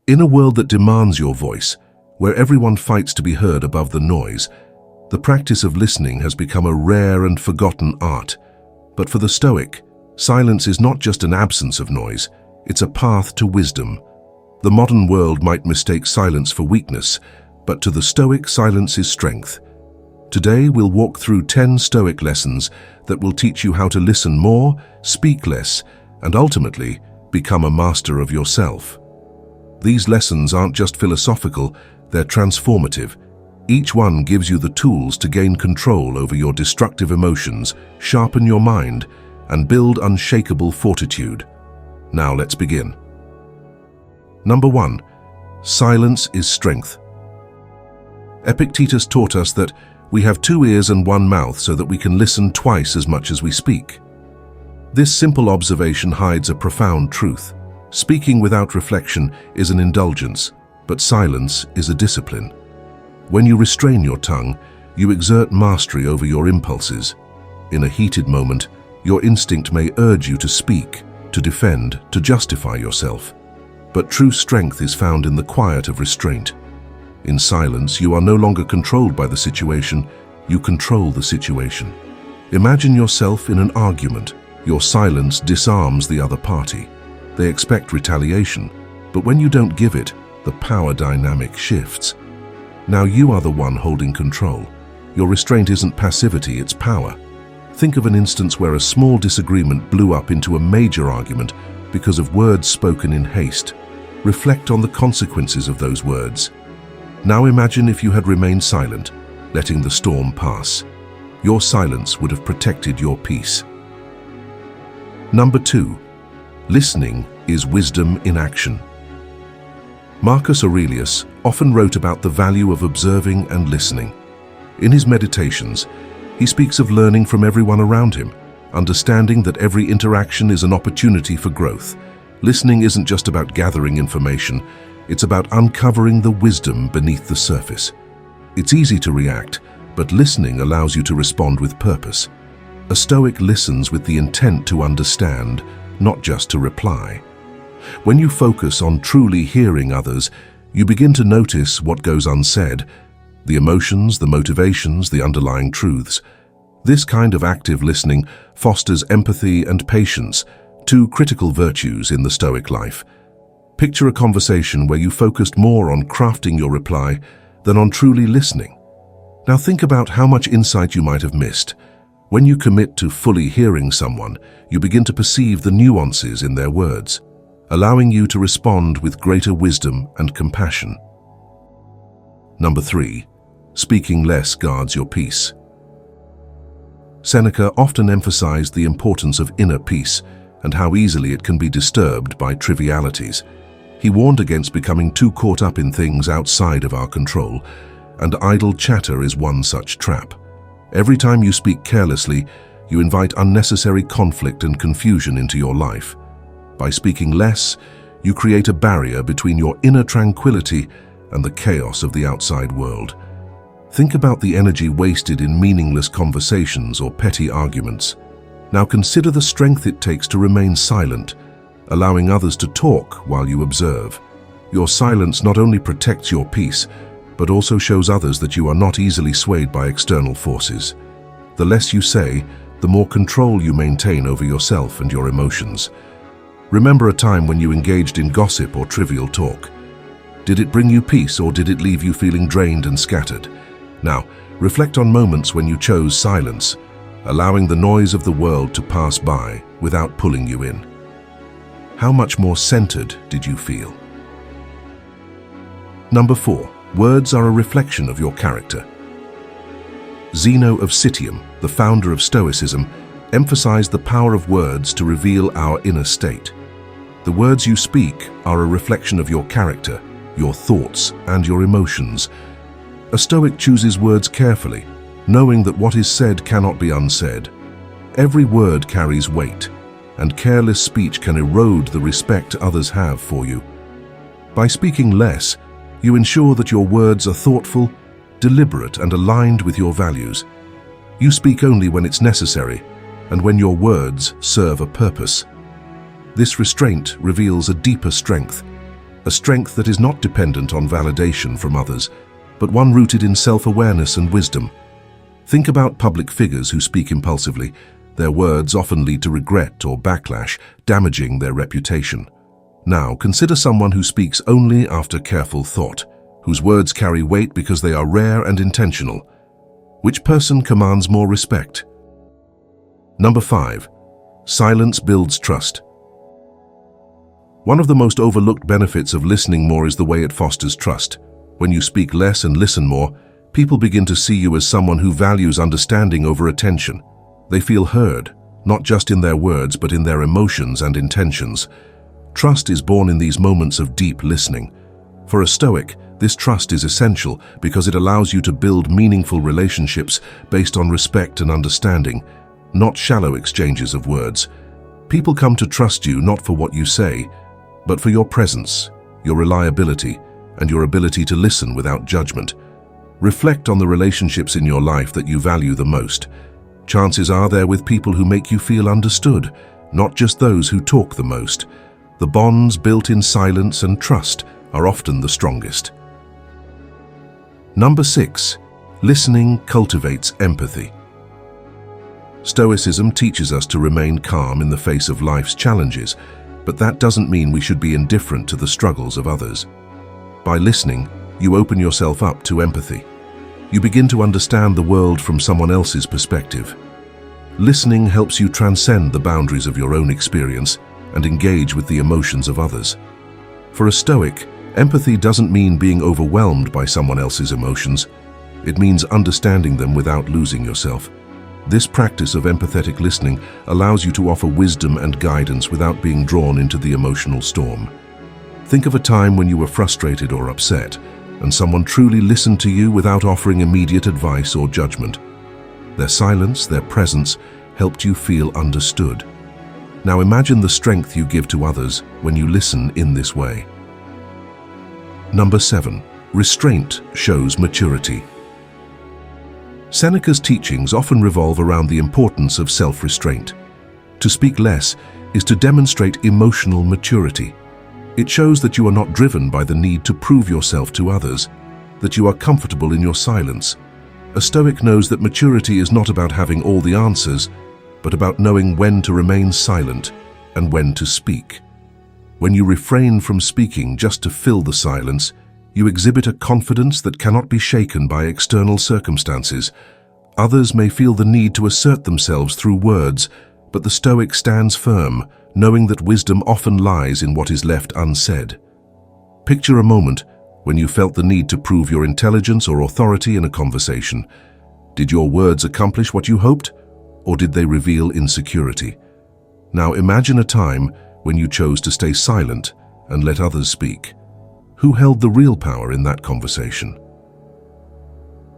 In a world that demands your voice, where everyone fights to be heard above the noise, the practice of listening has become a rare and forgotten art. But for the Stoic, silence is not just an absence of noise, it's a path to wisdom. The modern world might mistake silence for weakness, but to the Stoic, silence is strength. Today we'll walk through 10 Stoic lessons that will teach you how to listen more, speak less, and ultimately become a master of yourself. These lessons aren't just philosophical, they're transformative. Each one gives you the tools to gain control over your destructive emotions, sharpen your mind, and build unshakable fortitude. Now let's begin. Number 1. Silence is strength. Epictetus taught us that we have 2 ears and 1 mouth so that we can listen twice as much as we speak. This simple observation hides a profound truth. Speaking without reflection is an indulgence, but silence is a discipline. When you restrain your tongue, you exert mastery over your impulses. In a heated moment, your instinct may urge you to speak, to defend, to justify yourself. But true strength is found in the quiet of restraint. In silence, you are no longer controlled by the situation, you control the situation. Imagine yourself in an argument. Your silence disarms the other party. They expect retaliation, but when you don't give it, the power dynamic shifts. Now you are the one holding control. Your restraint isn't passivity, it's power. Think of an instance where a small disagreement blew up into a major argument because of words spoken in haste. Reflect on the consequences of those words. Now imagine if you had remained silent, letting the storm pass. Your silence would have protected your peace. Number 2. Listening is wisdom in action. Marcus Aurelius often wrote about the value of observing and listening. In his meditations, he speaks of learning from everyone around him, understanding that every interaction is an opportunity for growth. Listening isn't just about gathering information, it's about uncovering the wisdom beneath the surface. It's easy to react, but listening allows you to respond with purpose. A Stoic listens with the intent to understand, not just to reply. When you focus on truly hearing others, you begin to notice what goes unsaid, the emotions, the motivations, the underlying truths. This kind of active listening fosters empathy and patience, 2 critical virtues in the Stoic life. Picture a conversation where you focused more on crafting your reply than on truly listening. Now think about how much insight you might have missed. When you commit to fully hearing someone, you begin to perceive the nuances in their words, allowing you to respond with greater wisdom and compassion. Number 3. Speaking less guards your peace. Seneca often emphasized the importance of inner peace and how easily it can be disturbed by trivialities. He warned against becoming too caught up in things outside of our control, and idle chatter is one such trap. Every time you speak carelessly, you invite unnecessary conflict and confusion into your life. By speaking less, you create a barrier between your inner tranquility and the chaos of the outside world. Think about the energy wasted in meaningless conversations or petty arguments. Now consider the strength it takes to remain silent, allowing others to talk while you observe. Your silence not only protects your peace, but also shows others that you are not easily swayed by external forces. The less you say, the more control you maintain over yourself and your emotions. Remember a time when you engaged in gossip or trivial talk. Did it bring you peace or did it leave you feeling drained and scattered? Now, reflect on moments when you chose silence, allowing the noise of the world to pass by without pulling you in. How much more centered did you feel? Number 4. Words are a reflection of your character. Zeno of Citium, the founder of Stoicism, emphasized the power of words to reveal our inner state. The words you speak are a reflection of your character, your thoughts, and your emotions. A Stoic chooses words carefully, knowing that what is said cannot be unsaid. Every word carries weight, and careless speech can erode the respect others have for you. By speaking less, you ensure that your words are thoughtful, deliberate, and aligned with your values. You speak only when it's necessary, and when your words serve a purpose. This restraint reveals a deeper strength. a strength that is not dependent on validation from others, but one rooted in self-awareness and wisdom. Think about public figures who speak impulsively. Their words often lead to regret or backlash, damaging their reputation. Now, consider someone who speaks only after careful thought, whose words carry weight because they are rare and intentional. Which person commands more respect? Number 5. Silence builds trust. One of the most overlooked benefits of listening more is the way it fosters trust. When you speak less and listen more, people begin to see you as someone who values understanding over attention. They feel heard, not just in their words but in their emotions and intentions. Trust is born in these moments of deep listening. For a Stoic, this trust is essential because it allows you to build meaningful relationships based on respect and understanding, not shallow exchanges of words. People come to trust you not for what you say, but for your presence, your reliability, and your ability to listen without judgment. Reflect on the relationships in your life that you value the most. Chances are they're with people who make you feel understood, not just those who talk the most. The bonds built in silence and trust are often the strongest. Number 6. Listening cultivates empathy. Stoicism teaches us to remain calm in the face of life's challenges, but that doesn't mean we should be indifferent to the struggles of others. By listening, you open yourself up to empathy. You begin to understand the world from someone else's perspective. Listening helps you transcend the boundaries of your own experience and engage with the emotions of others. For a Stoic, empathy doesn't mean being overwhelmed by someone else's emotions. It means understanding them without losing yourself. This practice of empathetic listening allows you to offer wisdom and guidance without being drawn into the emotional storm. Think of a time when you were frustrated or upset, and someone truly listened to you without offering immediate advice or judgment. Their silence, their presence, helped you feel understood. Now imagine the strength you give to others when you listen in this way. Number 7. Restraint shows maturity. Seneca's teachings often revolve around the importance of self-restraint. To speak less is to demonstrate emotional maturity. It shows that you are not driven by the need to prove yourself to others, that you are comfortable in your silence. A Stoic knows that maturity is not about having all the answers, but about knowing when to remain silent and when to speak. When you refrain from speaking just to fill the silence, you exhibit a confidence that cannot be shaken by external circumstances. Others may feel the need to assert themselves through words, but the Stoic stands firm, knowing that wisdom often lies in what is left unsaid. Picture a moment when you felt the need to prove your intelligence or authority in a conversation. Did your words accomplish what you hoped, or did they reveal insecurity? Now imagine a time when you chose to stay silent and let others speak. Who held the real power in that conversation?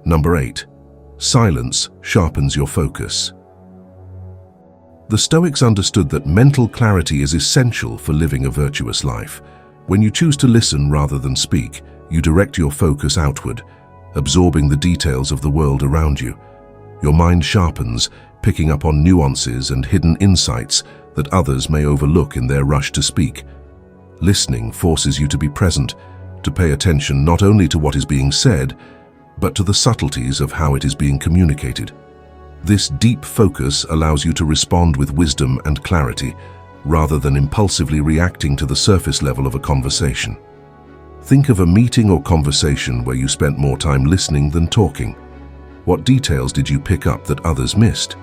Number 8. Silence sharpens your focus. The Stoics understood that mental clarity is essential for living a virtuous life. When you choose to listen rather than speak, you direct your focus outward, absorbing the details of the world around you. Your mind sharpens, picking up on nuances and hidden insights that others may overlook in their rush to speak. Listening forces you to be present, to pay attention not only to what is being said, but to the subtleties of how it is being communicated. This deep focus allows you to respond with wisdom and clarity, rather than impulsively reacting to the surface level of a conversation. Think of a meeting or conversation where you spent more time listening than talking. What details did you pick up that others missed?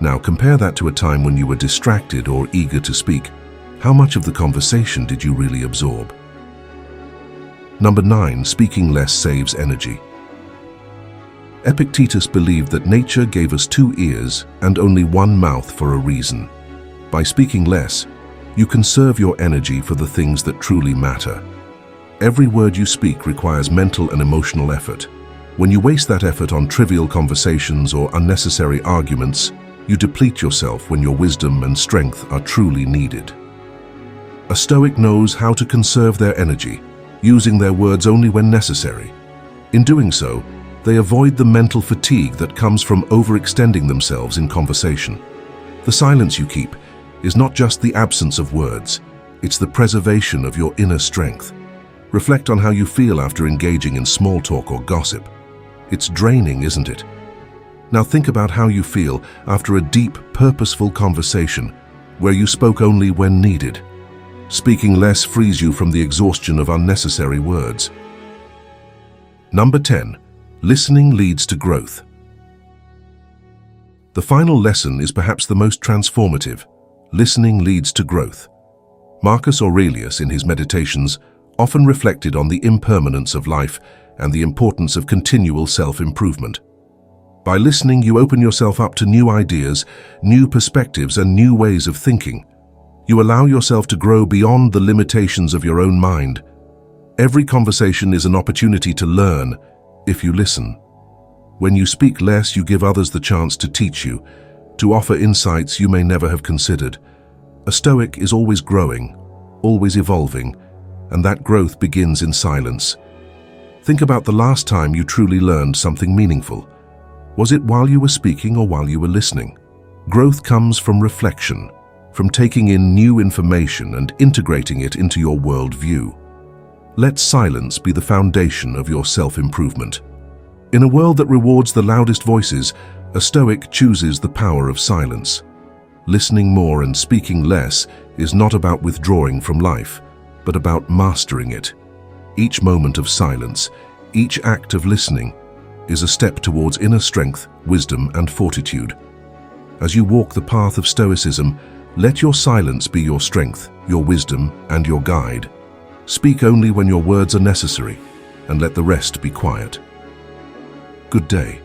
Now compare that to a time when you were distracted or eager to speak. How much of the conversation did you really absorb? Number 9. Speaking less saves energy. Epictetus believed that nature gave us 2 ears and only 1 mouth for a reason. By speaking less, you conserve your energy for the things that truly matter. Every word you speak requires mental and emotional effort. When you waste that effort on trivial conversations or unnecessary arguments, you deplete yourself when your wisdom and strength are truly needed. A Stoic knows how to conserve their energy, using their words only when necessary. In doing so, they avoid the mental fatigue that comes from overextending themselves in conversation. The silence you keep is not just the absence of words, It's the preservation of your inner strength. Reflect on how you feel after engaging in small talk or gossip. It's draining, isn't it? Now think about how you feel after a deep, purposeful conversation where you spoke only when needed. Speaking less frees you from the exhaustion of unnecessary words. Number 10. Listening leads to growth. The final lesson is perhaps the most transformative. Listening leads to growth. Marcus Aurelius, in his Meditations, often reflected on the impermanence of life and the importance of continual self-improvement. By listening, you open yourself up to new ideas, new perspectives, and new ways of thinking. You allow yourself to grow beyond the limitations of your own mind. Every conversation is an opportunity to learn, if you listen. When you speak less, you give others the chance to teach you, to offer insights you may never have considered. A Stoic is always growing, always evolving, and that growth begins in silence. Think about the last time you truly learned something meaningful. Was it while you were speaking or while you were listening? Growth comes from reflection, from taking in new information and integrating it into your worldview. Let silence be the foundation of your self-improvement. In a world that rewards the loudest voices, a Stoic chooses the power of silence. Listening more and speaking less is not about withdrawing from life, but about mastering it. Each moment of silence, each act of listening, is a step towards inner strength, wisdom, and fortitude. As you walk the path of Stoicism, let your silence be your strength, your wisdom, and your guide. Speak only when your words are necessary, and let the rest be quiet. Good day.